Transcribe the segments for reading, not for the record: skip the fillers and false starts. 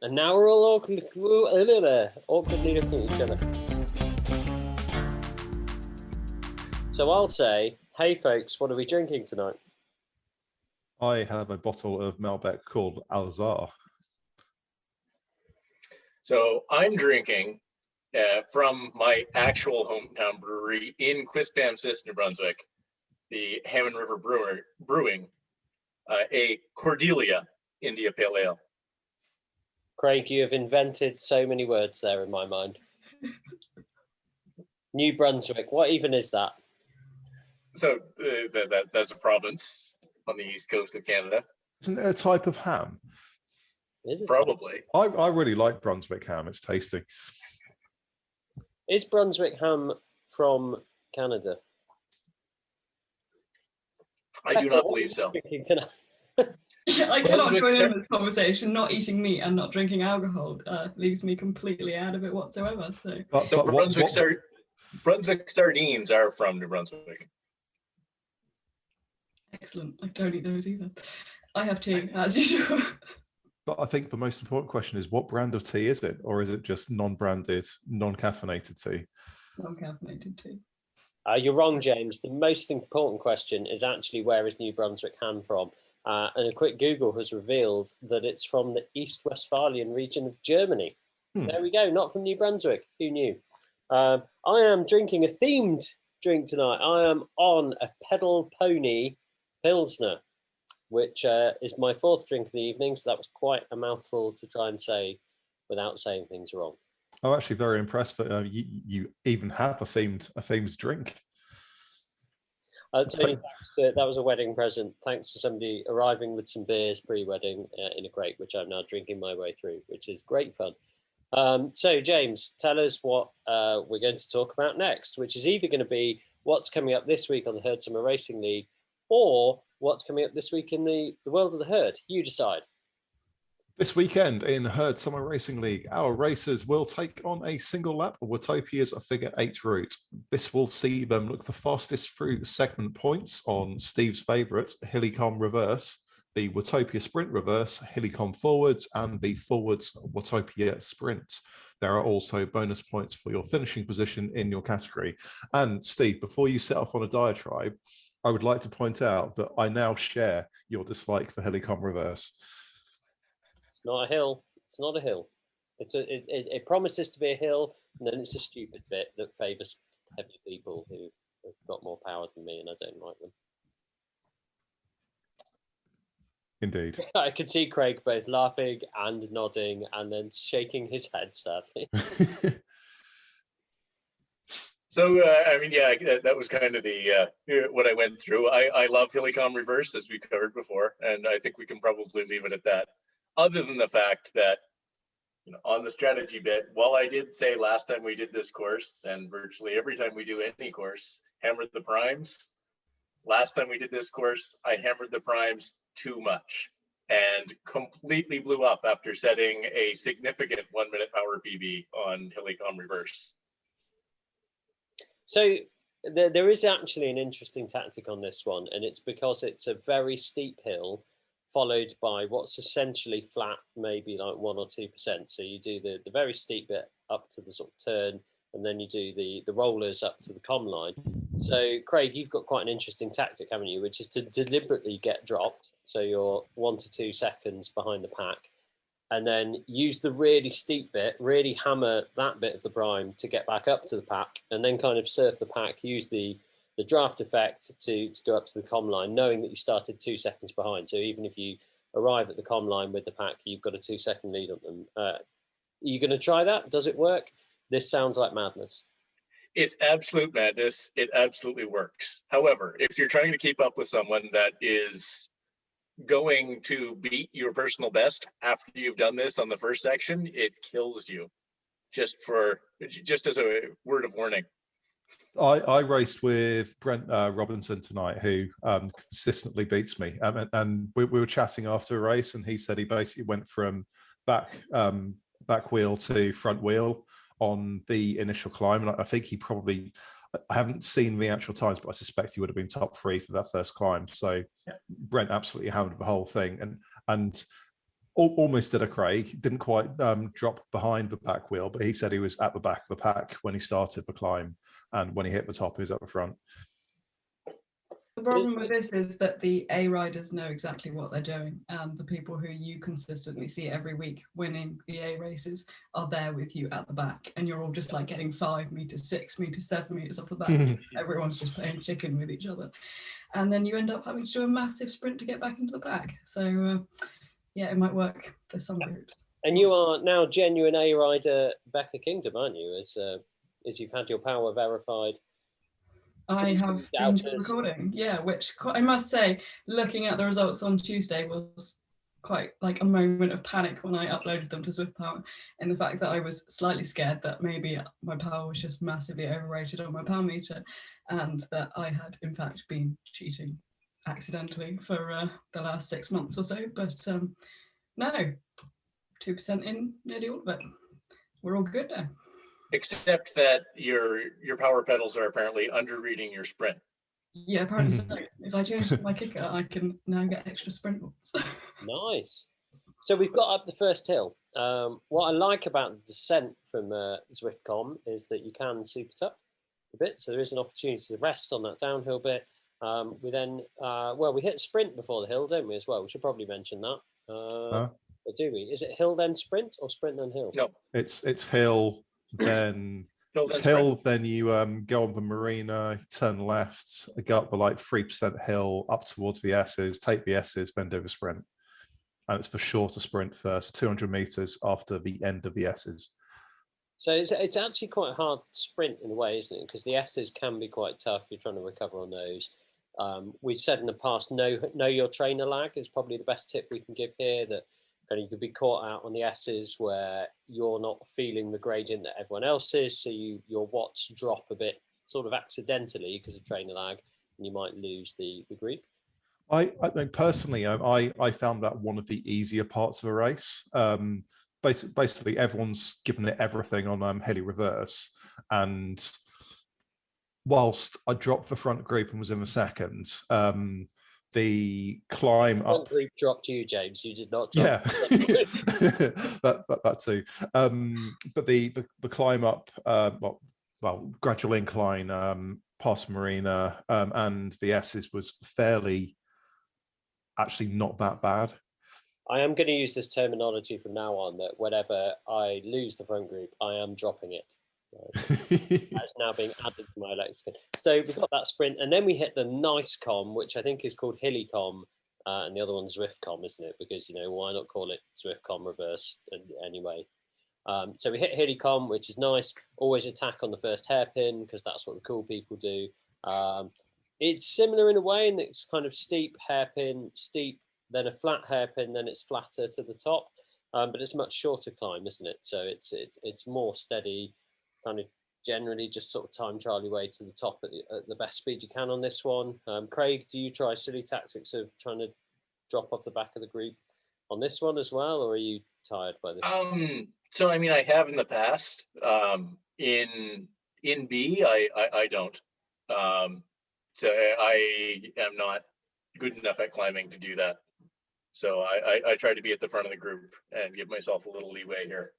And now we're all awkwardly looking at each other. So I'll say, hey folks, what are we drinking tonight? I have a bottle of Malbec called Alzar. So I'm drinking from my actual hometown brewery in Quispamsis, New Brunswick, the Hammond River Brewing, a Cordelia India Pale Ale. Craig, you have invented so many words there in my mind. New Brunswick, what even is that? So that's a province on the east coast of Canada. Isn't it a type of ham? Is it Probably. I really like Brunswick ham. It's tasty. Is Brunswick ham from Canada? I do not believe so. Yeah, I cannot Brunswick, join in this conversation. Not eating meat and not drinking alcohol leaves me completely out of it whatsoever. So, Brunswick sardines are from New Brunswick. Excellent. I don't eat those either. I have tea, as usual. But I think the most important question is, what brand of tea is it? Or is it just non-branded, non-caffeinated tea? Non-caffeinated tea. You're wrong, James. The most important question is actually, where is New Brunswick ham from? And a quick Google has revealed that it's from the East Westphalian region of Germany. There we go, not from New Brunswick. Who knew? I am drinking a themed drink tonight. I am on a pedal pony Pilsner, which is my fourth drink of the evening. So that was quite a mouthful to try and say without saying things wrong. I'm actually very impressed that you even have a themed drink. I'll tell you, that was a wedding present, thanks to somebody arriving with some beers pre-wedding in a crate, which I'm now drinking my way through, which is great fun. So, James, tell us what we're going to talk about next, which is either going to be what's coming up this week on the HERD Summer Racing League, or what's coming up this week in the world of the HERD. You decide. This weekend in HERD Summer Racing League, our racers will take on a single lap of Watopia's Figure 8 route. This will see them look for fastest through segment points on Steve's favourite, Hillycombe Reverse, the Watopia Sprint Reverse, Hillycombe Forwards, and the Forwards Watopia Sprint. There are also bonus points for your finishing position in your category. And Steve, before you set off on a diatribe, I would like to point out that I now share your dislike for Hillycombe Reverse. Not a hill. It's not a hill. It promises to be a hill, and then it's a stupid bit that favours heavy people who have got more power than me, and I don't like them. Indeed. I could see Craig both laughing and nodding, and then shaking his head sadly. So, I mean, yeah, that was kind of the what I went through. I love Hillycombe Reverse, as we covered before, and I think we can probably leave it at that. Other than the fact that, on the strategy bit, while I did say last time we did this course, and virtually every time we do any course, hammered the primes. Last time we did this course, I hammered the primes too much and completely blew up after setting a significant 1 minute power PB on Hillycombe Reverse. So there is actually an interesting tactic on this one, and it's because it's a very steep hill followed by what's essentially flat, maybe like 1 or 2%. So you do the very steep bit up to the sort of turn, and then you do the rollers up to the comm line. So Craig, you've got quite an interesting tactic, haven't you, which is to deliberately get dropped. So you're 1 to 2 seconds behind the pack, and then use the really steep bit, really hammer that bit of the prime to get back up to the pack, and then kind of surf the pack, use the draft effect to go up to the comm line, knowing that you started 2 seconds behind. So even if you arrive at the comm line with the pack, you've got a 2 second lead on them. Are you going to try that? Does it work? This sounds like madness. It's absolute madness. It absolutely works. However, if you're trying to keep up with someone that is going to beat your personal best after you've done this on the first section, it kills you. Just as a word of warning. I raced with Brent Robinson tonight, who consistently beats me. And we were chatting after a race, and he said he basically went from back wheel to front wheel on the initial climb. And I think he probably, I haven't seen the actual times, but I suspect he would have been top 3 for that first climb. So yeah, Brent absolutely hammered the whole thing. And almost did a Craig, didn't quite drop behind the back wheel, but he said he was at the back of the pack when he started the climb, and when he hit the top, he was at the front. The problem with this is that the A riders know exactly what they're doing, and the people who you consistently see every week winning the A races are there with you at the back, and you're all just like getting 5 meters, 6 meters, 7 meters off the back. Everyone's just playing chicken with each other, and then you end up having to do a massive sprint to get back into the pack. So yeah, it might work for some groups. And you are now genuine A rider Becca Kingdom, aren't you? As you've had your power verified. I have been recording, yeah, which I must say, looking at the results on Tuesday was quite like a moment of panic when I uploaded them to Zwift Power, in the fact that I was slightly scared that maybe my power was just massively overrated on my power meter, and that I had in fact been cheating accidentally for the last 6 months or so. But no, 2% in nearly all of it. We're all good now. Except that your power pedals are apparently under reading your sprint. Yeah, apparently so. If I change my kicker, I can now get extra sprint points. Nice. So we've got up the first hill. What I like about the descent from Zwift.com is that you can super tuck a bit, so there is an opportunity to rest on that downhill bit. We then, we hit sprint before the hill, don't we, as well? We should probably mention that. Or do we? Is it hill then sprint, or sprint then hill? No, it's hill, then hill, then you go on the marina, turn left, go up the like 3% hill up towards the S's, take the S's, then do the sprint. And it's for shorter sprint first, 200 meters after the end of the S's. So it's actually quite a hard sprint in a way, isn't it? Because the S's can be quite tough. You're trying to recover on those. We've said in the past, know your trainer lag is probably the best tip we can give here, that kind of you could be caught out on the S's where you're not feeling the gradient that everyone else is, so your watts drop a bit sort of accidentally because of trainer lag, and you might lose the group. I think personally, I found that one of the easier parts of a race. Basically, everyone's given it everything on hilly reverse, and whilst I dropped the front group and was in the second, the climb up. Group dropped you, James. You did not drop. Yeah, that too. But the climb up, gradual incline past Marina and the S's was fairly, actually not that bad. I am going to use this terminology from now on, that whenever I lose the front group, I am dropping it. That's now being added to my lexicon. So we've got that sprint, and then we hit the nice com, which I think is called Hilly com, and the other one's Zwift com, isn't it? Because, you know, why not call it Zwift com reverse anyway? So we hit Hilly com, which is nice. Always attack on the first hairpin, because that's what the cool people do. It's similar in a way, and it's kind of steep hairpin, steep, then a flat hairpin, then it's flatter to the top. But it's a much shorter climb, isn't it? So it's more steady, kind of generally just sort of time trial your way to the top at the best speed you can on this one. Craig, do you try silly tactics of trying to drop off the back of the group on this one as well, or are you tired by this? So I mean, I have in the past. In B, I don't. So I am not good enough at climbing to do that. So I try to be at the front of the group and give myself a little leeway here.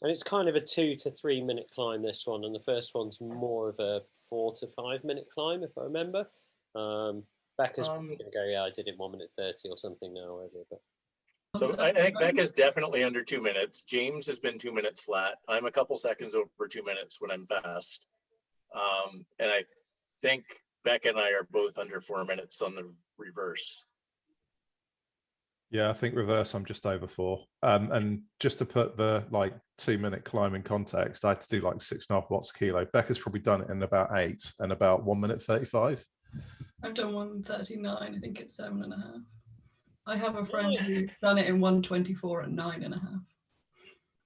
And it's kind of a 2 to 3 minute climb, this one, and the first one's more of a 4 to 5 minute climb, if I remember. Becca's going to go, yeah, I did it 1 minute 30 or something now already. But so I think Becca's definitely under 2 minutes. James has been 2 minutes flat. I'm a couple seconds over 2 minutes when I'm fast. And I think Becca and I are both under 4 minutes on the reverse. Yeah, I think reverse, I'm just over 4. And just to put the 2 minute climb in context, I had to do 6.5 watts a kilo. Becca's probably done it in about 8 and about 1 minute 35. I've done 1:39. I think it's 7.5. I have a friend who's done it in 1:24 at 9.5.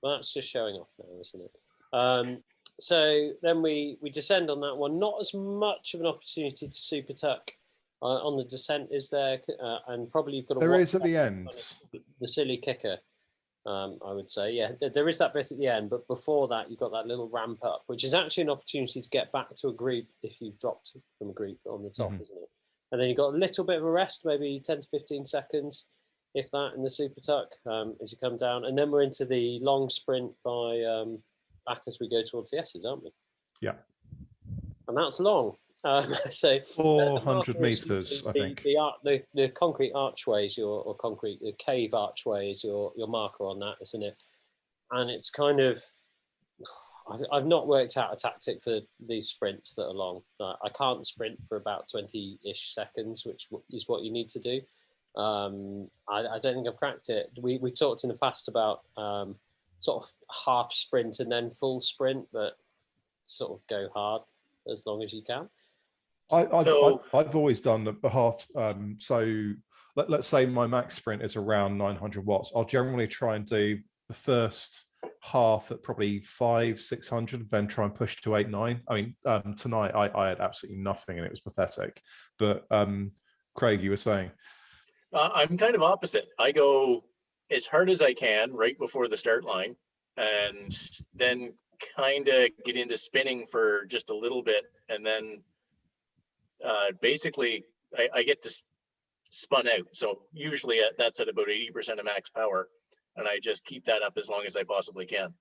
Well, that's just showing off now, isn't it? So then we descend on that one. Not as much of an opportunity to super tuck on the descent, is there? And probably you've got to. There is at the end. The silly kicker, I would say. Yeah, there is that bit at the end, but before that, you've got that little ramp up, which is actually an opportunity to get back to a group if you've dropped from a group on the top, isn't it? And then you've got a little bit of a rest, maybe 10 to 15 seconds. if that, in the super tuck as you come down, and then we're into the long sprint by back as we go towards the S's, aren't we? Yeah. And that's long. So 400 meters, I think. The concrete archways, or concrete the cave archway is your marker on that, isn't it? And it's kind of, I've not worked out a tactic for these sprints that are long. I can't sprint for about 20-ish seconds, which is what you need to do. I don't think I've cracked it. We talked in the past about sort of half sprint and then full sprint, but sort of go hard as long as you can. I've always done the half. So let's say my max sprint is around 900 watts. I'll generally try and do the first half at probably 500-600, then try and push to 800-900. I mean, tonight I had absolutely nothing and it was pathetic. But Craig, you were saying? I'm kind of opposite. I go as hard as I can right before the start line, and then kind of get into spinning for just a little bit, and then basically I get to spun out. So usually that's at about 80% of max power, and I just keep that up as long as I possibly can.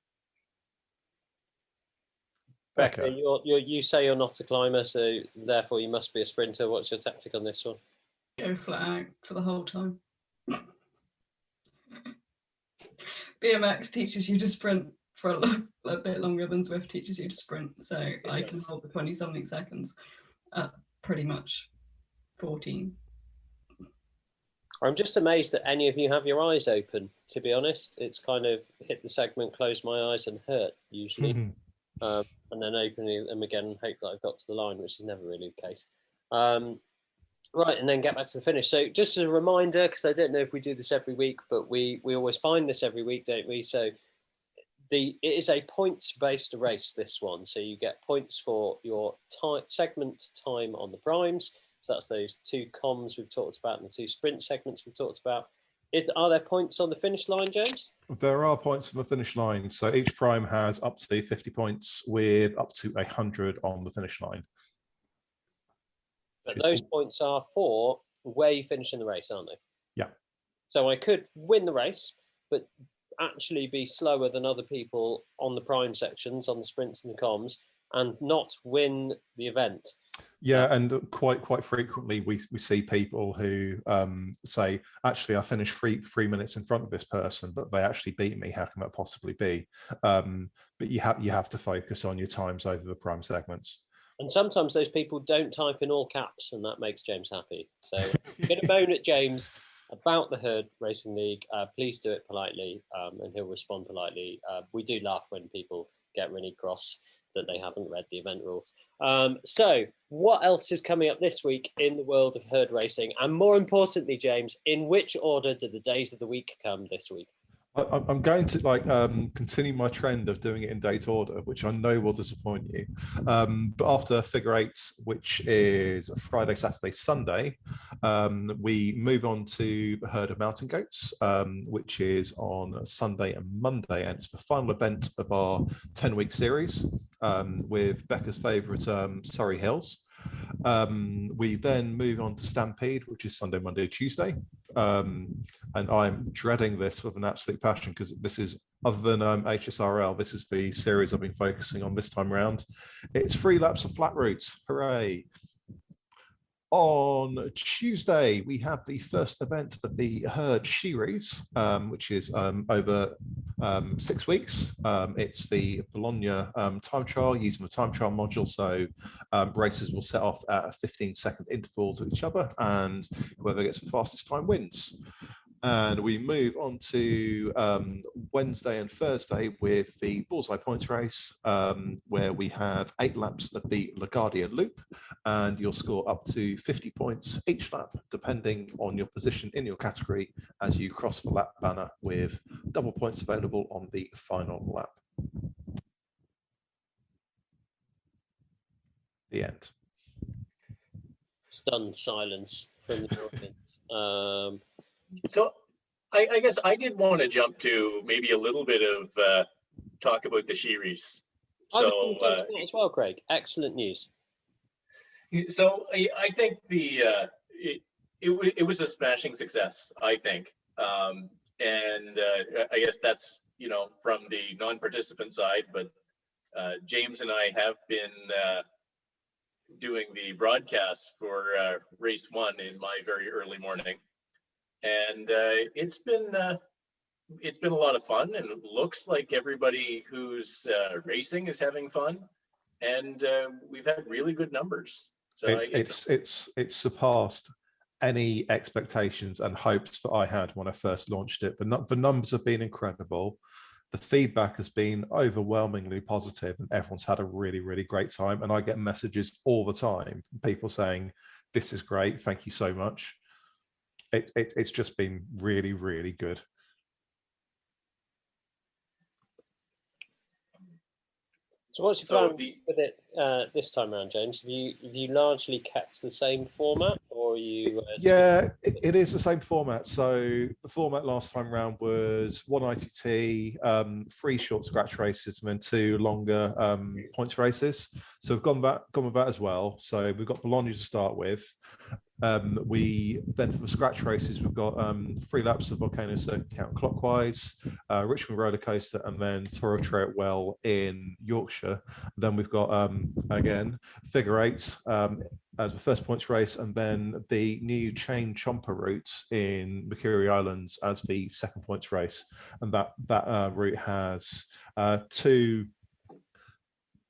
Becca, you say you're not a climber, so therefore you must be a sprinter. What's your tactic on this one? Go flat out for the whole time. BMX teaches you to sprint for a bit longer than Zwift teaches you to sprint. So I can hold the 20-something seconds at pretty much 14. I'm just amazed that any of you have your eyes open, to be honest. It's kind of hit the segment, close my eyes and hurt usually. And then opening them again and hope that I've got to the line, which is never really the case. Right, and then get back to the finish. So just as a reminder, because I don't know if we do this every week, but we always find this every week, don't we? So it is a points-based race, this one. So you get points for your segment time on the primes. So that's those 2 comms we've talked about and the 2 sprint segments we've talked about. Are there points on the finish line, James? There are points on the finish line. So each prime has up to 50 points with up to 100 on the finish line. But those points are for where you finish in the race, aren't they? Yeah. So I could win the race, but actually be slower than other people on the prime sections, on the sprints and the comms, and not win the event. Yeah, and quite frequently we see people who say, actually, I finished three minutes in front of this person, but they actually beat me. How can that possibly be? But you have to focus on your times over the prime segments. And sometimes those people don't type in all caps, and that makes James happy. So get a moan at James about the HERD Racing League. Please do it politely, and he'll respond politely. We do laugh when people get really cross that they haven't read the event rules. So what else is coming up this week in the world of HERD racing? And more importantly, James, in which order do the days of the week come this week? I'm going to continue my trend of doing it in date order, which I know will disappoint you. But after figure 8, which is Friday, Saturday, Sunday, we move on to the HERD of Mountain Goats, which is on Sunday and Monday, and it's the final event of our 10-week series with Becca's favourite Surrey Hills. We then move on to Stampede, which is Sunday, Monday, Tuesday. And I'm dreading this with an absolute passion because this is, other than HSRL, this is the series I've been focusing on this time around. It's 3 laps of flat routes. Hooray. On Tuesday, we have the first event of the HERD Sheries, which is over 6 weeks. It's the Bologna time trial using the time trial module. So races will set off at a 15-second interval to each other, and whoever gets the fastest time wins. And we move on to Wednesday and Thursday with the Bullseye Points race, where we have 8 laps of the LaGuardia Loop, and you'll score up to 50 points each lap, depending on your position in your category as you cross the lap banner, with double points available on the final lap. The end. Stunned silence from the audience. So I guess I did want to jump to maybe a little bit of talk about the Sheries. So as well, Craig, excellent news. So I think it was a smashing success. I think And I guess that's, from the non-participant side, but James and I have been doing the broadcasts for race 1 in my very early morning. And it's been a lot of fun, and it looks like everybody who's racing is having fun, and we've had really good numbers. So it's surpassed any expectations and hopes that I had when I first launched it. The numbers have been incredible. The feedback has been overwhelmingly positive, and everyone's had a really, really great time. And I get messages all the time, people saying, "This is great, thank you so much." It's just been really, really good. So what's your plan with it this time around, James? Have you largely kept the same format, or are you? Yeah, it is the same format. So the format last time round was 1 ITT, 3 short scratch races, and then 2 longer points races. So we've gone with that as well. So we've got Bologna to start with. We then, for the scratch races, we've got 3 laps of Volcano Circuit counterclockwise, Richmond Roller Coaster, and then Toro Trail Well in Yorkshire. Then we've got again figure 8 as the first points race, and then the new Chain Chomper route in Mercury Islands as the second points race. And that route has 2,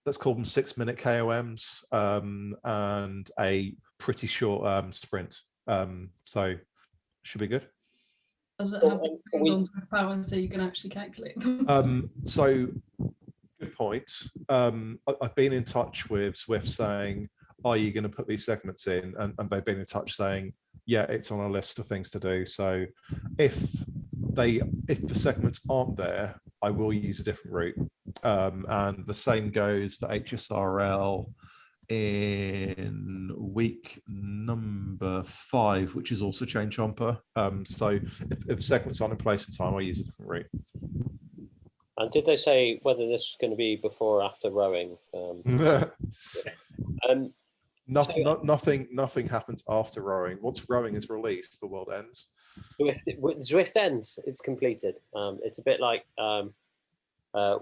let's call them 6-minute KOMs, and a pretty short sprint. So should be good. Does it have the things on Zwift Power so you can actually calculate them? So good point. I've been in touch with Zwift saying, are you going to put these segments in? And they've been in touch saying, yeah, it's on a list of things to do. So if the segments aren't there, I will use a different route. And the same goes for HSRL in week number 5, which is also Chain Chomper. So if segments aren't in place in time, I use a different route. And did they say whether this was going to be before or after rowing? Nothing happens after rowing. Once rowing is released, the world ends. Zwift ends. It's completed. It's a bit like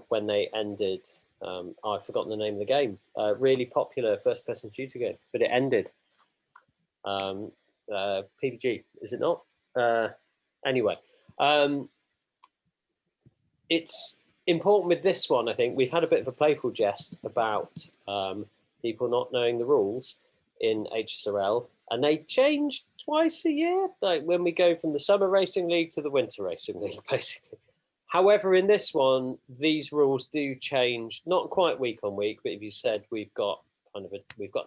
when they ended. I've forgotten the name of the game. Really popular first-person shooter game, but it ended. PPG, is it not? Anyway, it's important with this one. I think we've had a bit of a playful jest about people not knowing the rules in HSRL, and they change twice a year, like when we go from the Summer Racing League to the Winter Racing League, basically. However, in this one, these rules do change, not quite week on week, but if you said we've got an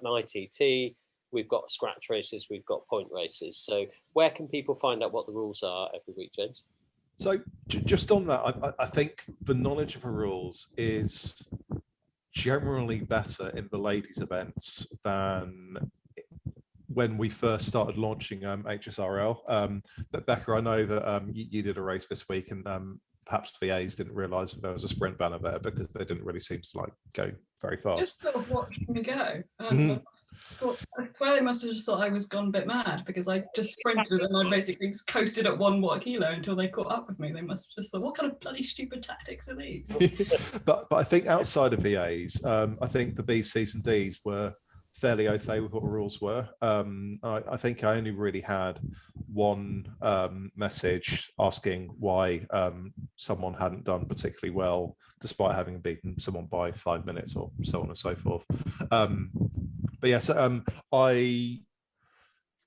ITT, we've got scratch races, we've got point races. So where can people find out what the rules are every week, James? So just on that, I think the knowledge of the rules is generally better in the ladies' events than when we first started launching HSRL. But Becca, I know that you did a race this week, and perhaps VAs didn't realise that there was a sprint banner there because they didn't really seem to go very fast. Just sort of watching me go. I swear they must have just thought I was gone a bit mad because I just sprinted and I basically coasted at 1 kilo until they caught up with me. They must have just thought, what kind of bloody stupid tactics are these? but I think outside of VAs, I think the Bs, Cs and Ds were fairly au fait with what the rules were. I think I only really had one message asking why someone hadn't done particularly well despite having beaten someone by 5 minutes or so on and so forth. But yes,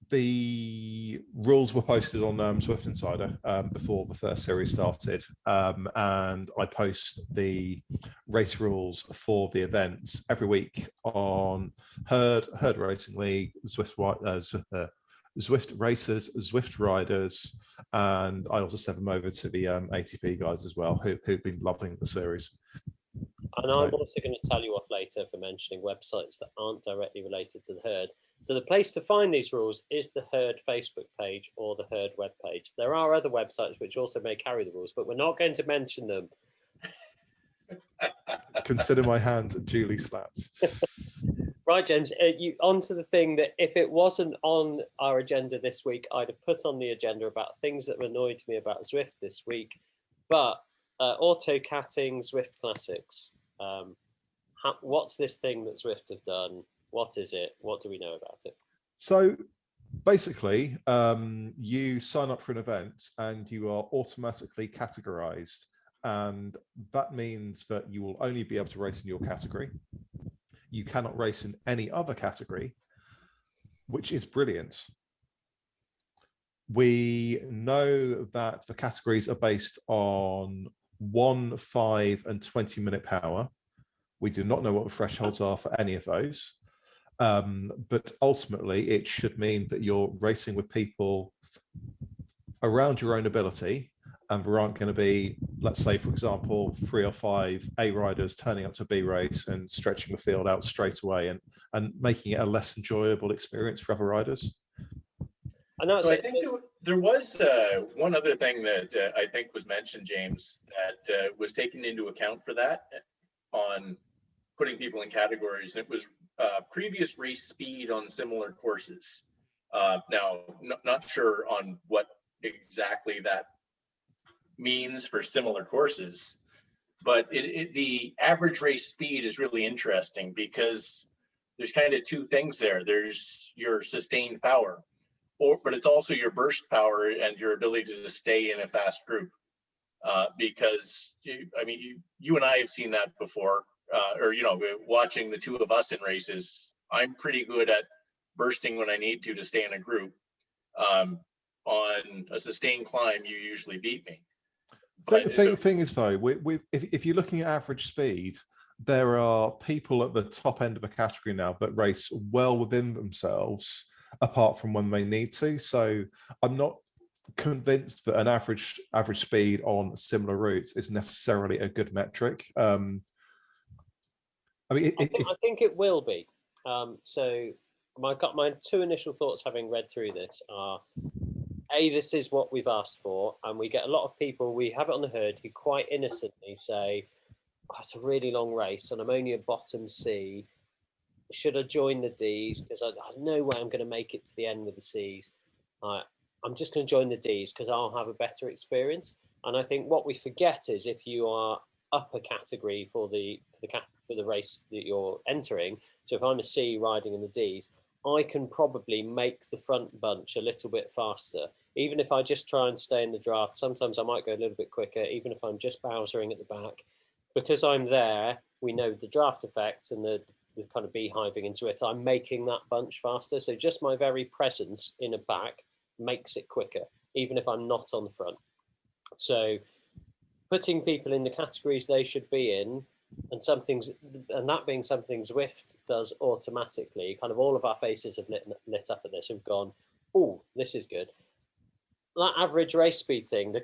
the rules were posted on Zwift Insider before the first series started, and I post the race rules for the events every week on HERD Racing League, Zwift Racers, Zwift Riders, and I also send them over to the ATP guys as well, who've been loving the series. And I'm also going to tell you off later for mentioning websites that aren't directly related to the HERD. So the place to find these rules is the HERD Facebook page or the HERD webpage. There are other websites which also may carry the rules, but we're not going to mention them. Consider my hand duly slapped. Right, James, you onto the thing that if it wasn't on our agenda this week, I'd have put on the agenda about things that annoyed me about Zwift this week. But auto-catting Zwift Classics. What's this thing that Zwift have done? What is it? What do we know about it? So basically, you sign up for an event and you are automatically categorized. And that means that you will only be able to race in your category. You cannot race in any other category, which is brilliant. We know that the categories are based on 1, 5, and 20-minute power. We do not know what the thresholds are for any of those. But ultimately, it should mean that you're racing with people around your own ability, and there aren't going to be, let's say, for example, 3 or 5 A riders turning up to B race and stretching the field out straight away and making it a less enjoyable experience for other riders. So I think there was one other thing that I think was mentioned, James, that was taken into account for that on putting people in categories. It was previous race speed on similar courses. Now, not sure on what exactly that means for similar courses, but the average race speed is really interesting because there's kind of 2 things there. There's your sustained power, but it's also your burst power and your ability to stay in a fast group. Because you and I have seen that before, or watching the 2 of us in races. I'm pretty good at bursting when I need to stay in a group. On a sustained climb, you usually beat me. Thing is, though, if you're looking at average speed, there are people at the top end of a category now that race well within themselves, apart from when they need to. So I'm not convinced that an average speed on similar routes is necessarily a good metric. I think it will be. So my 2 initial thoughts, having read through this, are: A, this is what we've asked for, and we get a lot of people, we have it on the herd, who quite innocently say, oh, it's a really long race and I'm only a bottom C. Should I join the Ds? Because there's no way I'm going to make it to the end with the Cs. I'm just going to join the Ds because I'll have a better experience. And I think what we forget is if you are up a category for the race that you're entering, so if I'm a C riding in the Ds, I can probably make the front bunch a little bit faster. Even if I just try and stay in the draft, sometimes I might go a little bit quicker, even if I'm just bowsering at the back. Because I'm there, we know the draft effect and the kind of beehiving into it. I'm making that bunch faster. So just my very presence in a back makes it quicker, even if I'm not on the front. So putting people in the categories they should be in, and that being something Zwift does automatically, kind of all of our faces have lit up at this and gone, oh, this is good. That average race speed thing,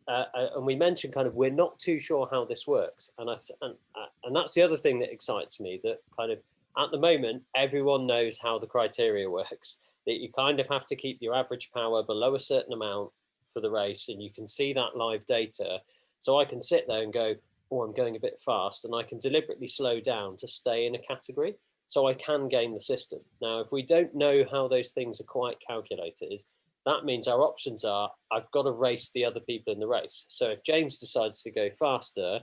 and we mentioned kind of we're not too sure how this works, and that's the other thing that excites me, that kind of at the moment everyone knows how the criteria works, that you kind of have to keep your average power below a certain amount for the race, and you can see that live data. So I can sit there and go, oh, I'm going a bit fast, and I can deliberately slow down to stay in a category, so I can game the system. Now, if we don't know how those things are quite calculated, that means our options are, I've got to race the other people in the race. So if James decides to go faster,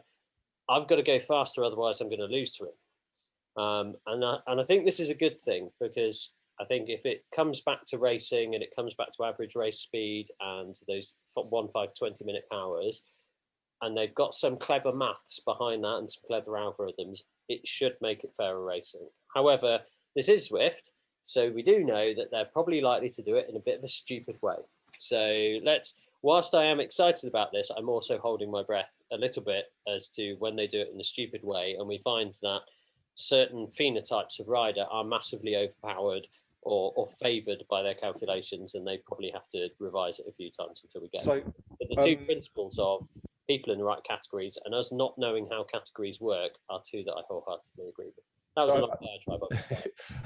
I've got to go faster, otherwise I'm going to lose to him. And I think this is a good thing, because I think if it comes back to racing and it comes back to average race speed and those 1, 5, 20-minute powers, and they've got some clever maths behind that and some clever algorithms, it should make it fairer racing. However, this is Zwift, so we do know that they're probably likely to do it in a bit of a stupid way. So whilst I am excited about this, I'm also holding my breath a little bit as to when they do it in a stupid way, and we find that certain phenotypes of rider are massively overpowered or favoured by their calculations, and they probably have to revise it a few times until we get it. But the 2 principles of people in the right categories and us not knowing how categories work are 2 that I wholeheartedly agree with. That was a long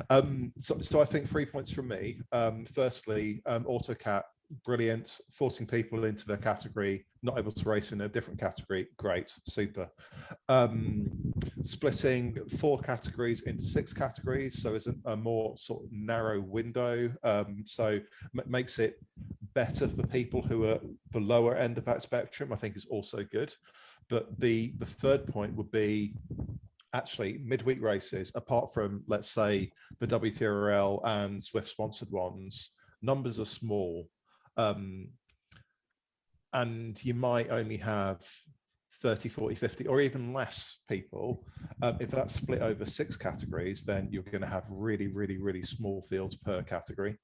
try. So I think 3 points from me. Firstly, Autocat brilliant. Forcing people into their category, not able to race in a different category, great, super. Splitting 4 categories into 6 categories, so it's a more sort of narrow window, so makes it better for people who are the lower end of that spectrum, I think is also good. But the third point would be actually midweek races, apart from, let's say, the WTRL and Zwift sponsored ones, numbers are small. And you might only have 30, 40, 50, or even less people. If that's split over 6 categories, then you're going to have really, really, really small fields per category.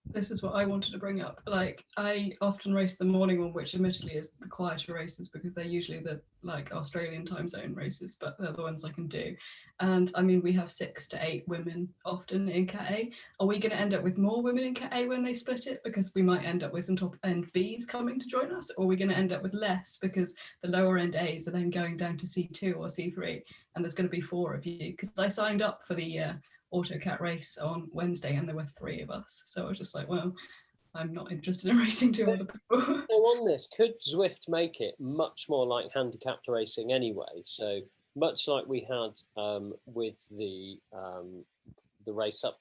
This is what I wanted to bring up. Like, I often race the morning one, which admittedly is the quieter races because they're usually the like Australian time zone races, but they're the ones I can do. And I mean, we have 6 to 8 women often in Cat A. Are we going to end up with more women in Cat A when they split it? Because we might end up with some top end Bs coming to join us, or are we going to end up with less because the lower end As are then going down to C2 or C3, and there's going to be 4 of you? Because I signed up for the Autocat race on Wednesday and there were 3 of us, so I was just like, well, I'm not interested in racing 2 other people. So on this, could Zwift make it much more like handicapped racing anyway? So much like we had with the race up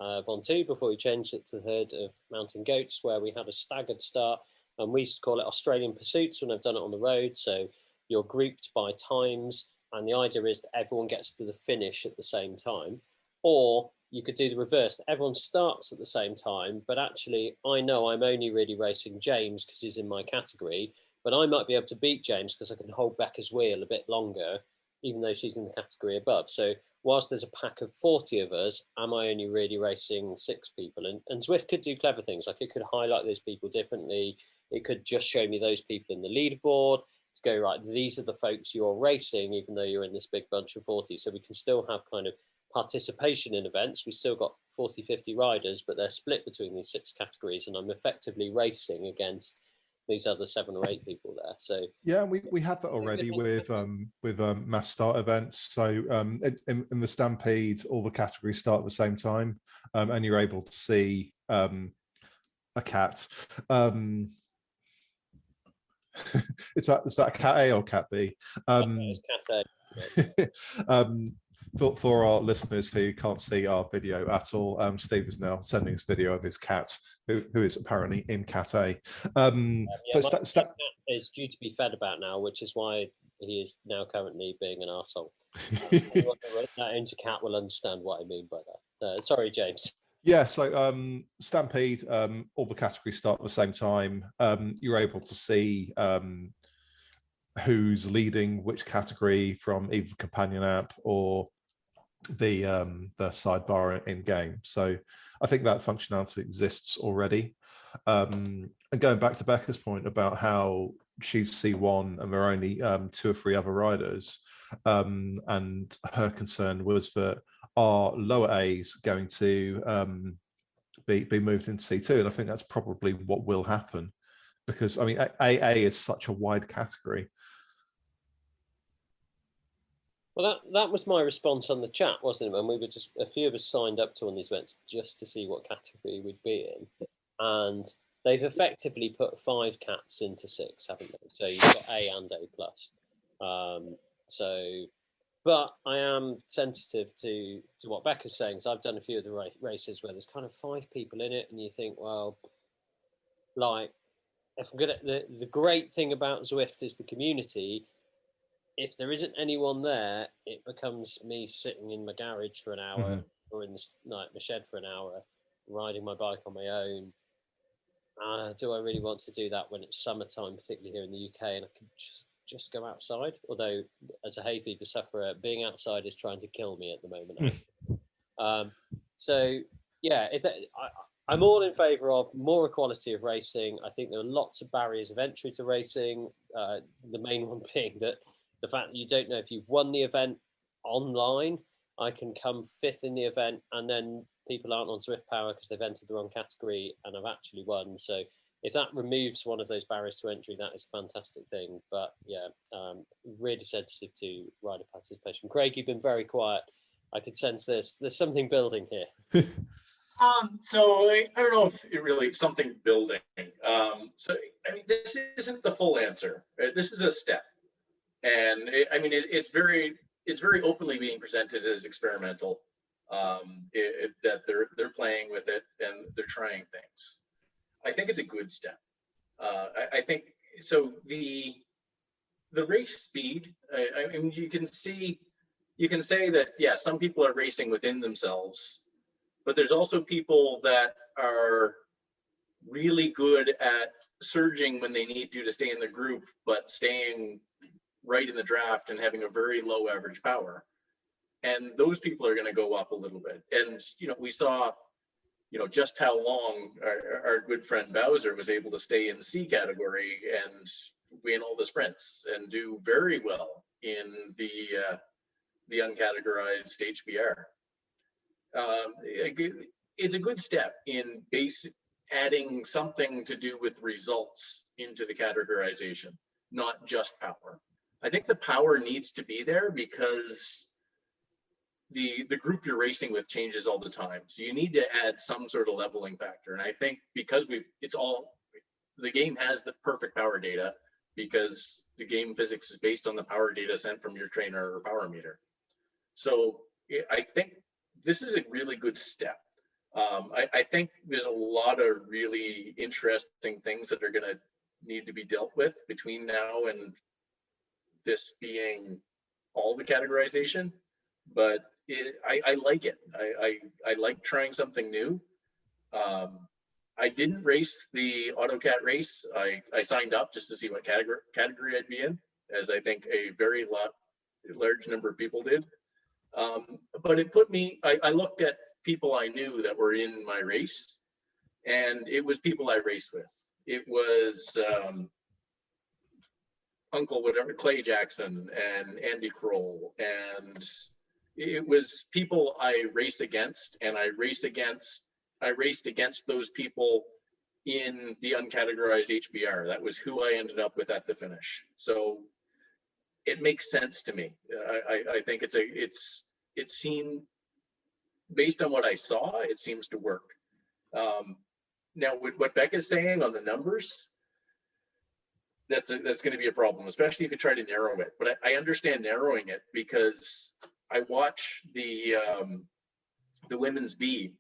Ventoux before we changed it to the herd of mountain goats, where we had a staggered start, and we used to call it Australian pursuits when I've done it on the road. So you're grouped by times, and the idea is that everyone gets to the finish at the same time. Or you could do the reverse. Everyone starts at the same time, but actually I know I'm only really racing James because he's in my category, but I might be able to beat James because I can hold Becca's wheel a bit longer, even though she's in the category above. So whilst there's a pack of 40 of us, am I only really racing 6 people? And Zwift could do clever things. Like, it could highlight those people differently. It could just show me those people in the leaderboard to go, right, these are the folks you're racing, even though you're in this big bunch of 40. So we can still have kind of participation in events. We still got 40, 50 riders, but they're split between these 6 categories, and I'm effectively racing against these other 7 or 8 people there. So yeah, we have that already with mass start events. So in the Stampede, all the categories start at the same time, and you're able to see a cat. Is that Cat A or Cat B? it's Cat A. For our listeners who can't see our video at all, Steve is now sending us video of his cat, who is apparently in Cat A. So cat is due to be fed about now, which is why he is now currently being an arsehole. Anyone who wrote that into Cat will understand what I mean by that. Sorry, James. Yeah, so Stampede, all the categories start at the same time. You're able to see who's leading which category from either the companion app or the sidebar in game. So I think that functionality exists already. And going back to Becca's point about how she's C1 and there are only 2 or 3 other riders, and her concern was that our lower A's going to be moved into C2, and I think that's probably what will happen, because I mean AA is such a wide category. Well, that was my response on the chat, wasn't it? When we were just, a few of us signed up to one of these events just to see what category we'd be in. And they've effectively put 5 cats into 6, haven't they? So you've got A and A plus. But I am sensitive to what Becca's saying. So I've done a few of the races where there's kind of 5 people in it, and you think, well, like, if I'm gonna, the great thing about Zwift is the community. If there isn't anyone there, it becomes me sitting in my garage for an hour or in my shed for an hour, riding my bike on my own. Do I really want to do that when it's summertime, particularly here in the UK, and I can just go outside? Although, as a hay fever sufferer, being outside is trying to kill me at the moment. So, yeah, I'm all in favour of more equality of racing. I think there are lots of barriers of entry to racing. The main one being that the fact that you don't know if you've won the event online. I can come 5th in the event, and then people aren't on Zwift Power because they've entered the wrong category and I've actually won. So if that removes one of those barriers to entry, that is a fantastic thing. But yeah, really sensitive to rider participation. Craig, you've been very quiet. I could sense there's something building here. So I don't know if it really something building. So I mean, this isn't the full answer. This is a step, and it's very openly being presented as experimental. That they're playing with it and they're trying things. I think it's a good step. I think so. The race speed. I mean, you can say that some people are racing within themselves. But there's also people that are really good at surging when they need to stay in the group, but staying right in the draft and having a very low average power. And those people are going to go up a little bit. And, we saw, just how long our good friend Bowser was able to stay in the C category and win all the sprints and do very well in the uncategorized HBR. It's a good step in adding something to do with results into the categorization, not just power. I think the power needs to be there because the group you're racing with changes all the time. So you need to add some sort of leveling factor. And I think because the game has the perfect power data because the game physics is based on the power data sent from your trainer or power meter. So I think this is a really good step. I think there's a lot of really interesting things that are going to need to be dealt with between now and this being all the categorization. But I like it. I like trying something new. I didn't race the Autocat race. I signed up just to see what category I'd be in, as I think a very large number of people did. But it put me, I looked at people I knew that were in my race, and it was people I raced with. It was Clay Jackson and Andy Kroll, and it was people I race against, and I raced against those people in the uncategorized HBR. That was who I ended up with at the finish. So it makes sense to me. I think it seemed, based on what I saw, it seems to work. Now, with what Becca's saying on the numbers, that's going to be a problem, especially if you try to narrow it. But I understand narrowing it because I watch the women's B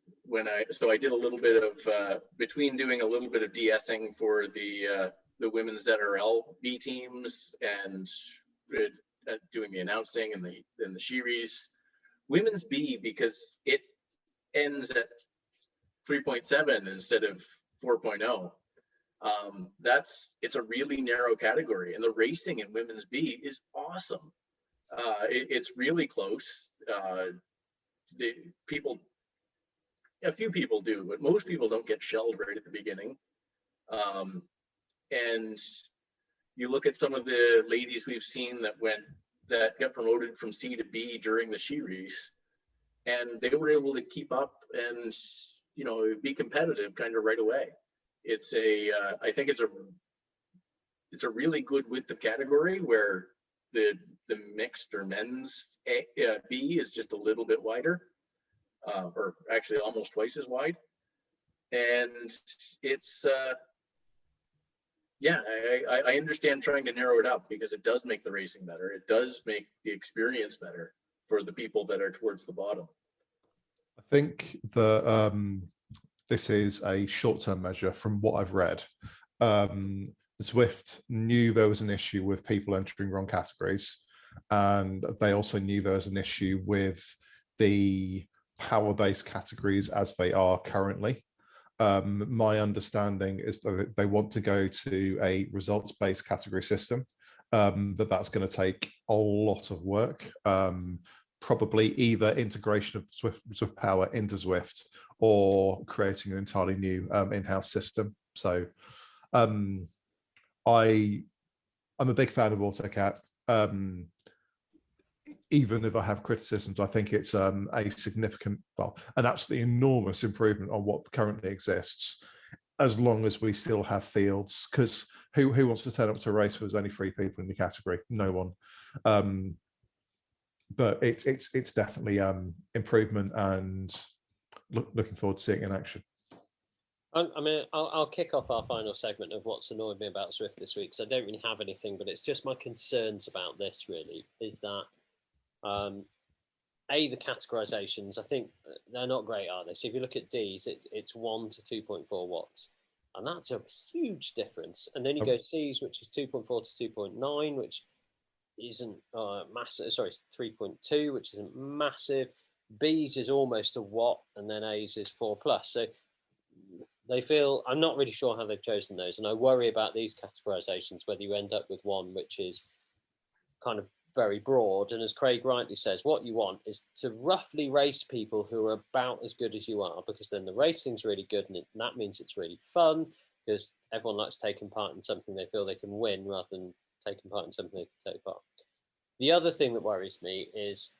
so I did a little bit of between doing a little bit of de-essing for the women's ZRL B teams and doing the announcing and the Sheries. Women's B, because it ends at 3.7 instead of 4.0. It's a really narrow category, and the racing in women's B is awesome. It's really close. A few people do, but most people don't get shelled right at the beginning. And you look at some of the ladies we've seen that got promoted from C to B during the Sheries, and they were able to keep up and be competitive kind of right away. I think it's a really good width of category where the mixed or men's B is just a little bit wider, or actually almost twice as wide. And it's I understand trying to narrow it up because it does make the racing better. It does make the experience better for the people that are towards the bottom. I think this is a short-term measure from what I've read. Zwift knew there was an issue with people entering wrong categories, and they also knew there was an issue with the power-based categories as they are currently. My understanding is that they want to go to a results-based category system, that's going to take a lot of work, probably either integration of Zwift Power into Zwift or creating an entirely new in-house system. So I'm a big fan of Autocat. Even if I have criticisms, I think it's a significant, an absolutely enormous improvement on what currently exists, as long as we still have fields. Because who wants to turn up to a race where there's only 3 people in the category? No one. But it's definitely improvement, and looking forward to seeing it in action. I mean, I'll kick off our final segment of what's annoyed me about Zwift this week, because I don't really have anything, but it's just my concerns about this really, is that, the categorizations, I think they're not great, are they? So if you look at Ds, it's 1 to 2.4 watts, and that's a huge difference. And then you go Cs, which is 2.4 to 2.9, which isn't massive. Sorry, it's 3.2, which isn't massive. Bs is almost a watt, and then As is 4 plus. So they feel, I'm not really sure how they've chosen those, and I worry about these categorizations, whether you end up with one which is kind of very broad. And as Craig rightly says, what you want is to roughly race people who are about as good as you are, because then the racing's really good, and that means it's really fun, because everyone likes taking part in something they feel they can win rather than taking part in something they can take part. The other thing that worries me is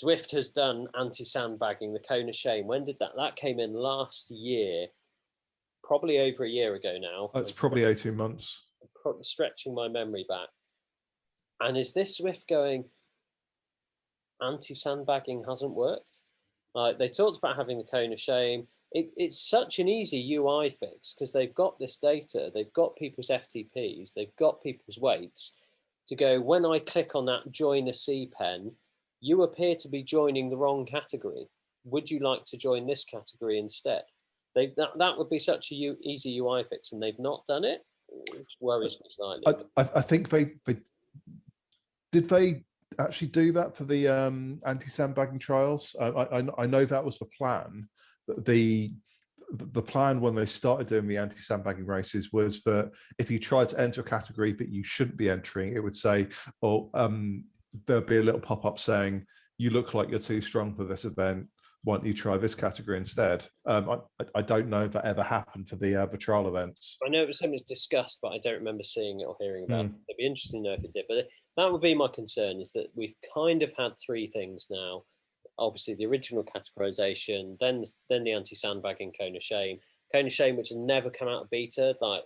Zwift has done anti-sandbagging, the cone of shame. When did that? That came in last year, probably over a year ago now. It's probably 18 months. Probably stretching my memory back. And is this Zwift going, anti-sandbagging hasn't worked? They talked about having the cone of shame. It's such an easy UI fix, because they've got this data, they've got people's FTPs, they've got people's weights, to go, when I click on that join a C pen, you appear to be joining the wrong category. Would you like to join this category instead? That would be such a easy UI fix, and they've not done it, which worries me slightly. I think they did they actually do that for the anti-sandbagging trials. I know that was the plan. The plan when they started doing the anti-sandbagging races was that if you tried to enter a category that you shouldn't be entering, it would say, oh, there'll be a little pop-up saying, you look like you're too strong for this event, why don't you try this category instead? I don't know if that ever happened for the trial events. I know it was something discussed, but I don't remember seeing it or hearing about it. It'd be interesting to know if it did. But that would be my concern, is that we've kind of had three things now. Obviously, the original categorization, then the anti-sandbagging cone of shame, which has never come out of beta. Like,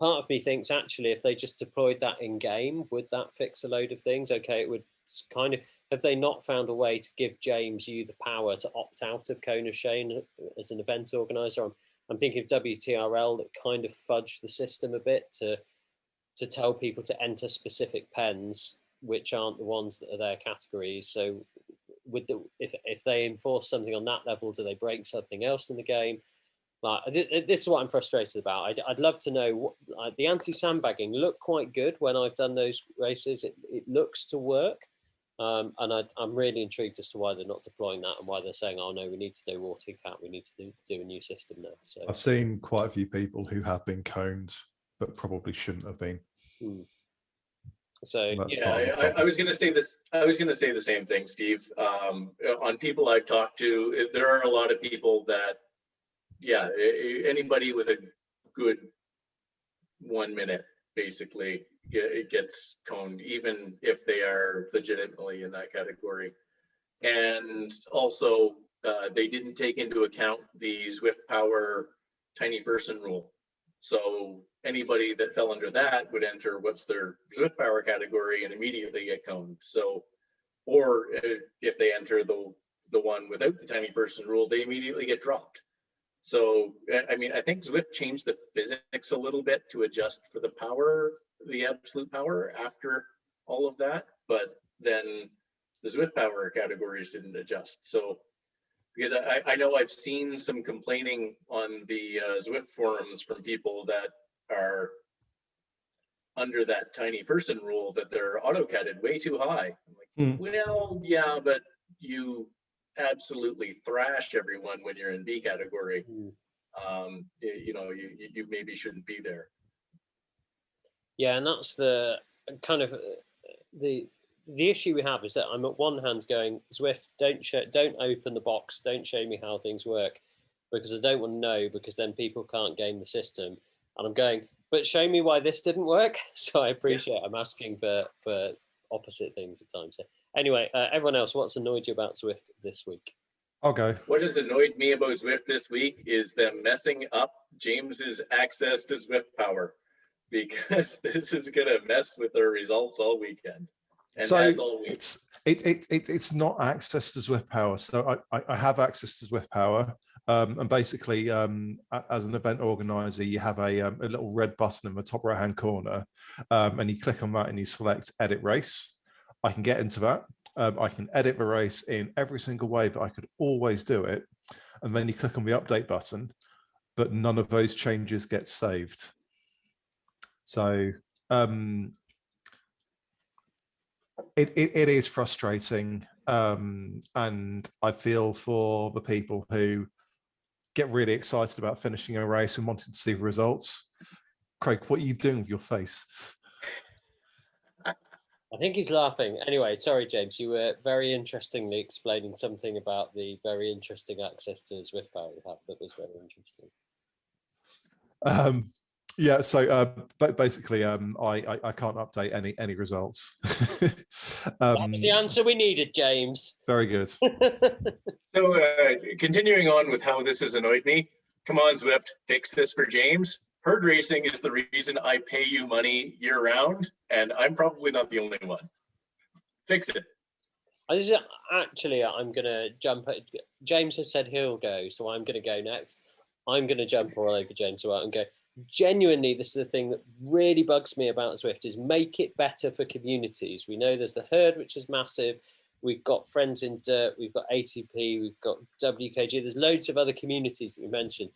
part of me thinks, actually, if they just deployed that in game, would that fix a load of things? Okay, it would kind of. Have they not found a way to give James you the power to opt out of cone of shame as an event organizer? I'm thinking of WTRL that kind of fudged the system a bit to tell people to enter specific pens, which aren't the ones that are their categories. So if they enforce something on that level, do they break something else in the game? Like, this is what I'm frustrated about. I'd love to know what the anti-sandbagging looked quite good when I've done those races. It looks to work. And I'm really intrigued as to why they're not deploying that, and why they're saying, oh no, we need to do Autocat, we need to do a new system now. So I've seen quite a few people who have been coned but probably shouldn't have been. So yeah, I was going to say this. I was going to say the same thing, Steve. On people I've talked to, there are a lot of people that, yeah, anybody with a good 1 minute, basically, it gets coned, even if they are legitimately in that category. And also, they didn't take into account the Zwift Power tiny person rule. So anybody that fell under that would enter what's their Zwift Power category and immediately get coned. So, or if they enter the one without the tiny person rule, they immediately get dropped. So, I mean, I think Zwift changed the physics a little bit to adjust for the power, the absolute power after all of that, but then the Zwift Power categories didn't adjust. So, because I know I've seen some complaining on the Zwift forums from people that are under that tiny person rule, that they're auto-catted way too high. I'm like, well, yeah, but you absolutely thrash everyone when you're in B category. You know, you maybe shouldn't be there. Yeah, and that's the kind of the issue we have, is that I'm at one hand going, Zwift, don't open the box, don't show me how things work, because I don't want to know, because then people can't game the system. And I'm going, but show me why this didn't work. So I appreciate I'm asking for opposite things at times. So anyway, everyone else, what's annoyed you about Zwift this week? I'll go. What has annoyed me about Zwift this week is them messing up James's access to Zwift Power, because this is going to mess with their results all weekend. And So as always, It's not access to Zwift Power. So I have access to Zwift Power. And basically, as an event organizer, you have a little red button in the top right-hand corner, and you click on that and you select Edit Race. I can get into that. I can edit the race in every single way, but I could always do it. And then you click on the update button, but none of those changes get saved. So it is frustrating, and I feel for the people who get really excited about finishing a race and wanting to see the results. Craig, what are you doing with your face? I think he's laughing. Anyway, sorry, James, you were very interestingly explaining something about the very interesting access to Zwift Power you have that was very interesting. Yeah, so but basically, I can't update any results. That was the answer we needed, James. Very good. So continuing on with how this has annoyed me, come on Zwift, fix this for James. HERD Racing is the reason I pay you money year round, and I'm probably not the only one. Fix it. Actually, I'm going to jump. James has said he'll go, so I'm going to go next. I'm going to jump all over James and go. Genuinely, this is the thing that really bugs me about Zwift is make it better for communities. We know there's the HERD, which is massive. We've got Friends in Dirt, we've got ATP, we've got WKG. There's loads of other communities that we mentioned.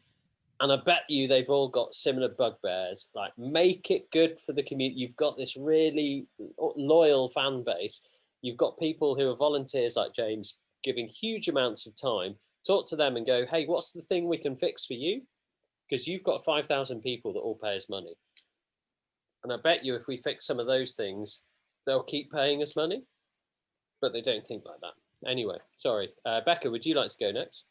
And I bet you they've all got similar bugbears. Like, make it good for the community. You've got this really loyal fan base. You've got people who are volunteers like James giving huge amounts of time. Talk to them and go, hey, what's the thing we can fix for you? Because you've got 5,000 people that all pay us money. And I bet you if we fix some of those things, they'll keep paying us money. But they don't think like that. Anyway, sorry. Becca, would you like to go next?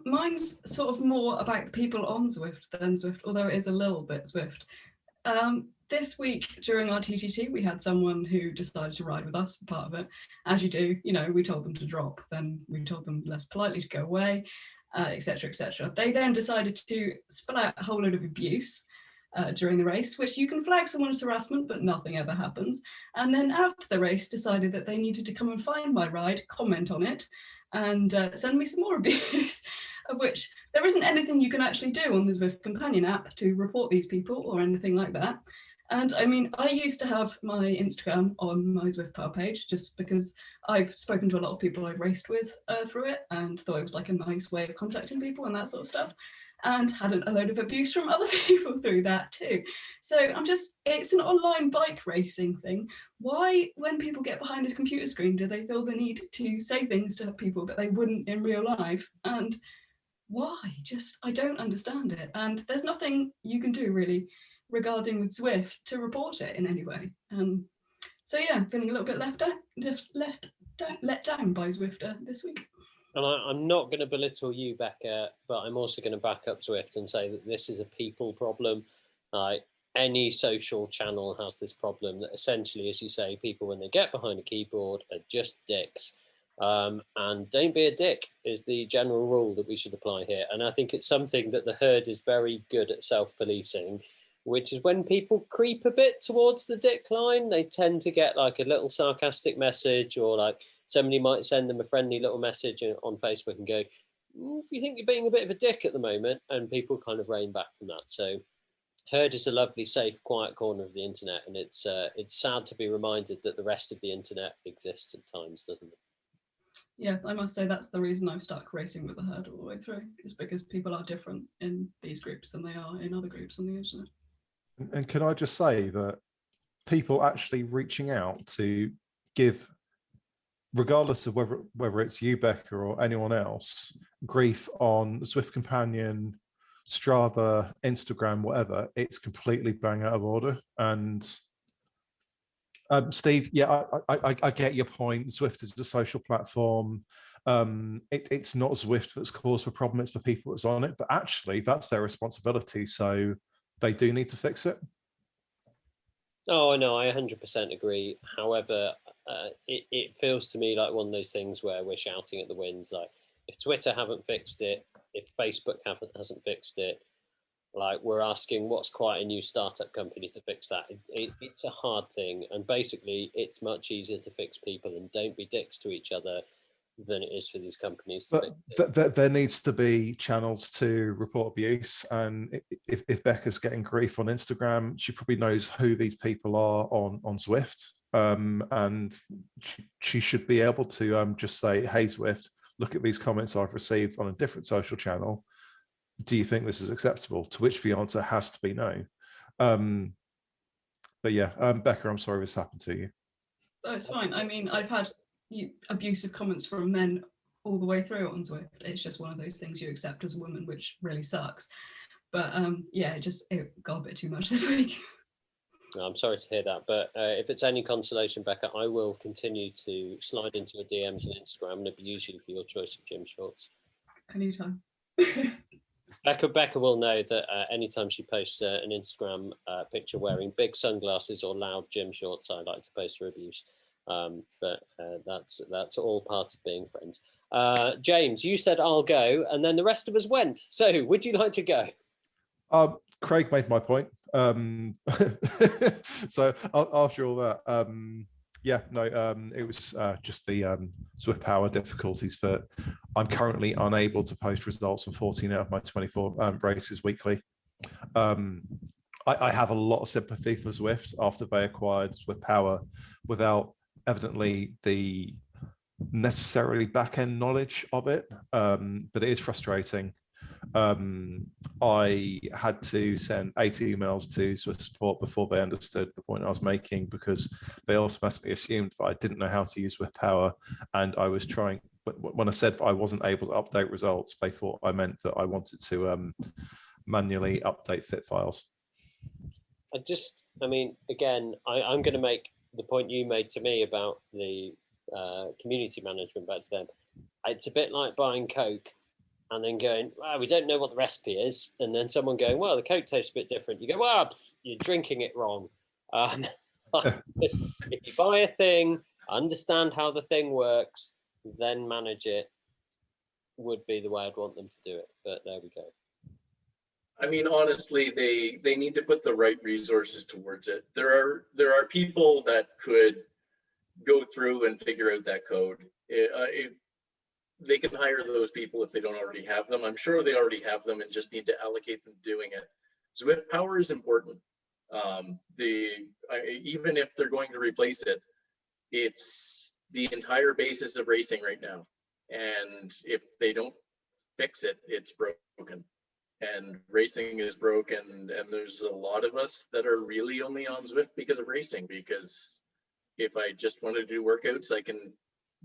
Mine's sort of more about the people on Zwift than Zwift, although it is a little bit Zwift. This week during our TTT, we had someone who decided to ride with us, part of it. As you do, you know, we told them to drop, then we told them less politely to go away, etc., etc. They then decided to spill out a whole load of abuse during the race, which you can flag someone as harassment, but nothing ever happens. And then after the race, decided that they needed to come and find my ride, comment on it, and send me some more abuse, of which there isn't anything you can actually do on the Zwift Companion app to report these people or anything like that. And I mean, I used to have my Instagram on my Zwift Power page just because I've spoken to a lot of people I've raced with through it and thought it was like a nice way of contacting people and that sort of stuff, and had a load of abuse from other people through that too. So it's an online bike racing thing. Why, when people get behind a computer screen, do they feel the need to say things to people that they wouldn't in real life? And why? I don't understand it. And there's nothing you can do really regarding with Zwift to report it in any way. So yeah, feeling a little bit let down by Zwift this week. And I'm not going to belittle you, Becca, but I'm also going to back up Zwift and say that this is a people problem. Any social channel has this problem that essentially, as you say, people when they get behind a keyboard are just dicks. And don't be a dick is the general rule that we should apply here. And I think it's something that the HERD is very good at self-policing, which is when people creep a bit towards the dick line, they tend to get like a little sarcastic message, or like somebody might send them a friendly little message on Facebook and go, do you think you're being a bit of a dick at the moment? And people kind of rein back from that. So HERD is a lovely, safe, quiet corner of the internet. And it's sad to be reminded that the rest of the internet exists at times, doesn't it? Yeah, I must say that's the reason I've stuck racing with the HERD all the way through, is because people are different in these groups than they are in other groups on the internet. And can I just say that people actually reaching out to give, regardless of whether it's you, Becca, or anyone else, grief on Zwift Companion, Strava, Instagram, whatever, it's completely bang out of order. And Steve, yeah, I get your point. Zwift is a social platform. It's not Zwift that's caused the problem, it's the people that's on it. But actually, that's their responsibility. So they do need to fix it. Oh, no, I 100% agree. However, it feels to me like one of those things where we're shouting at the winds. Like, if Twitter haven't fixed it, if Facebook hasn't fixed it, like we're asking what's quite a new startup company to fix that. It's a hard thing, and basically it's much easier to fix people and don't be dicks to each other than it is for these companies to but there needs to be channels to report abuse, and if Becca's getting grief on Instagram, she probably knows who these people are on Zwift, and she should be able to just say, hey Zwift, look at these comments I've received on a different social channel. Do you think this is acceptable? To which the answer has to be no. But yeah, Becca, I'm sorry this happened to you. Oh, it's fine. I mean, I've had abusive comments from men all the way through on Zwift. It's just one of those things you accept as a woman, which really sucks. But yeah, it got a bit too much this week. I'm sorry to hear that, but if it's any consolation, Becca, I will continue to slide into your DMs on Instagram and abuse you for your choice of gym shorts. Anytime. Becca will know that anytime she posts an Instagram picture wearing big sunglasses or loud gym shorts, I like to post her abuse. But that's all part of being friends. James, you said I'll go, and then the rest of us went. So would you like to go? Craig made my point. So after all that, yeah, no, it was just the Zwift Power difficulties that I'm currently unable to post results on 14 out of my 24 races weekly. I have a lot of sympathy for Zwift after they acquired Zwift Power without evidently the necessarily back-end knowledge of it, but it is frustrating. I had to send 8 emails to Swift support before they understood the point I was making, because they automatically assumed that I didn't know how to use Zwift Power, and I was trying. When I said that I wasn't able to update results, they thought I meant that I wanted to manually update fit files. I mean, again, I'm going to make the point you made to me about the community management back to them. It's a bit like buying Coke and then going, well, we don't know what the recipe is. And then someone going, well, the Coke tastes a bit different. You go, well, you're drinking it wrong. If you buy a thing, understand how the thing works, then manage it, would be the way I'd want them to do it. But there we go. I mean, honestly, they need to put the right resources towards it. There are people that could go through and figure out that code. They can hire those people if they don't already have them. I'm sure they already have them and just need to allocate them doing it. Zwift Power is important. Even if they're going to replace it, it's the entire basis of racing right now. And if they don't fix it, it's broken. And racing is broken. And there's a lot of us that are really only on Zwift because of racing, because if I just want to do workouts, I can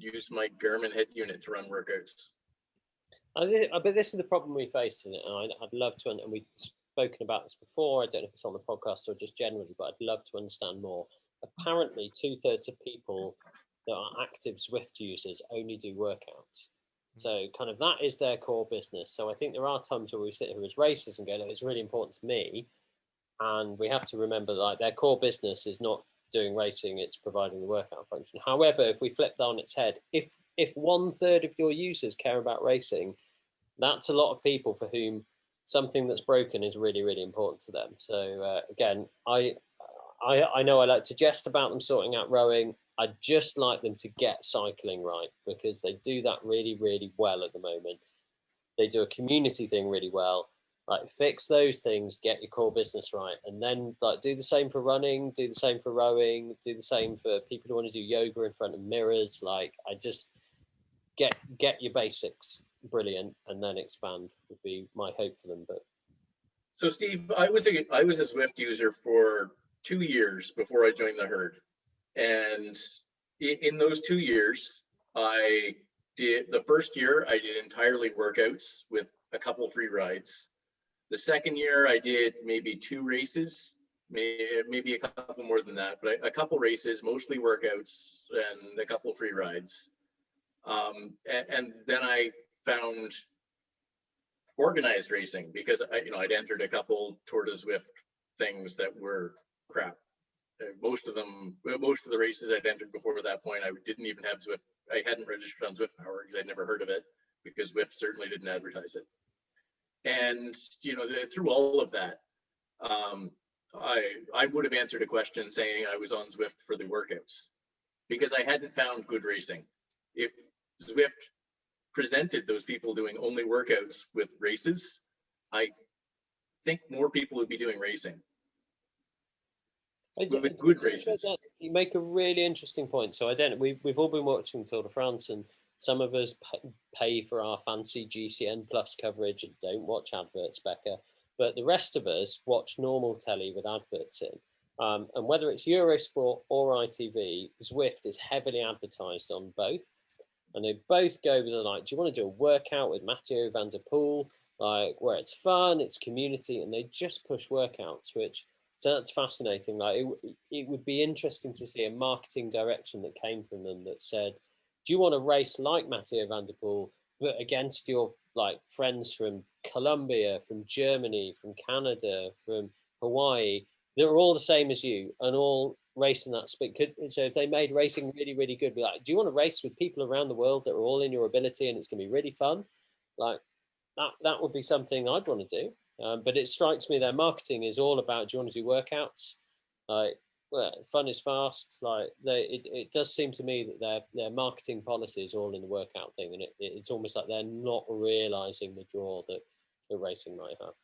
use my Garmin head unit to run workouts. But this is the problem we face in it, and I'd love to, and we've spoken about this before, I don't know if it's on the podcast or just generally, but I'd love to understand more. Apparently 2/3 of people that are active Zwift users only do workouts. So kind of that is their core business. So I think there are times where we sit here as racers and go, look, it's really important to me. And we have to remember that like, their core business is not doing racing, it's providing the workout function. However, if we flip that on its head, if 1/3 of your users care about racing, that's a lot of people for whom something that's broken is really, really important to them. So again, I know I like to jest about them sorting out rowing. I'd just like them to get cycling right, because they do that really, really well at the moment. They do a community thing really well. Like fix those things, get your core business right, and then like do the same for running, do the same for rowing, do the same for people who want to do yoga in front of mirrors. Like I just get your basics brilliant, and then expand would be my hope for them. But so Steve, I was a Zwift user for 2 years before I joined the HERD, and in those 2 years, the first year I did entirely workouts with a couple free rides. The second year I did maybe 2 races, maybe a couple more than that, but a couple races, mostly workouts and a couple free rides. And then I found organized racing, because I'd entered a couple Tour de Zwift things that were crap. Most of the races I'd entered before that point, I didn't even have Zwift. I hadn't registered on Zwift Power because I'd never heard of it, because Zwift certainly didn't advertise it. And through all of that, I would have answered a question saying I was on Zwift for the workouts because I hadn't found good racing. If Zwift presented those people doing only workouts with races, I think more people would be doing racing. With good races. You make a really interesting point. So we've all been watching Tour de France, and some of us pay for our fancy GCN Plus coverage and don't watch adverts, Becca. But the rest of us watch normal telly with adverts in. And whether it's Eurosport or ITV, Zwift is heavily advertised on both. And they both go with the do you want to do a workout with Mathieu van der Poel, where it's fun, it's community, and they just push workouts, so that's fascinating. It would be interesting to see a marketing direction that came from them that said, do you want to race like Mathieu van der Poel, but against your friends from Colombia, from Germany, from Canada, from Hawaii, they're all the same as you and all racing that speed. So if they made racing really, really good, be do you want to race with people around the world that are all in your ability and it's going to be really fun? That would be something I'd want to do. But it strikes me their marketing is all about, do you want to do workouts? Fun is fast. It does seem to me that their marketing policy is all in the workout thing, and it's almost like they're not realizing the draw that the racing might have.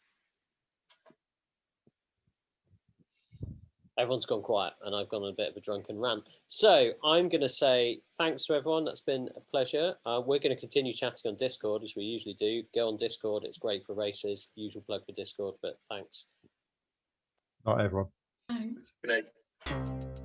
Everyone's gone quiet and I've gone on a bit of a drunken rant. So I'm going to say thanks to everyone. That's been a pleasure. We're going to continue chatting on Discord as we usually do. Go on Discord. It's great for races. Usual plug for Discord, but thanks. Not everyone. Thanks. Good night.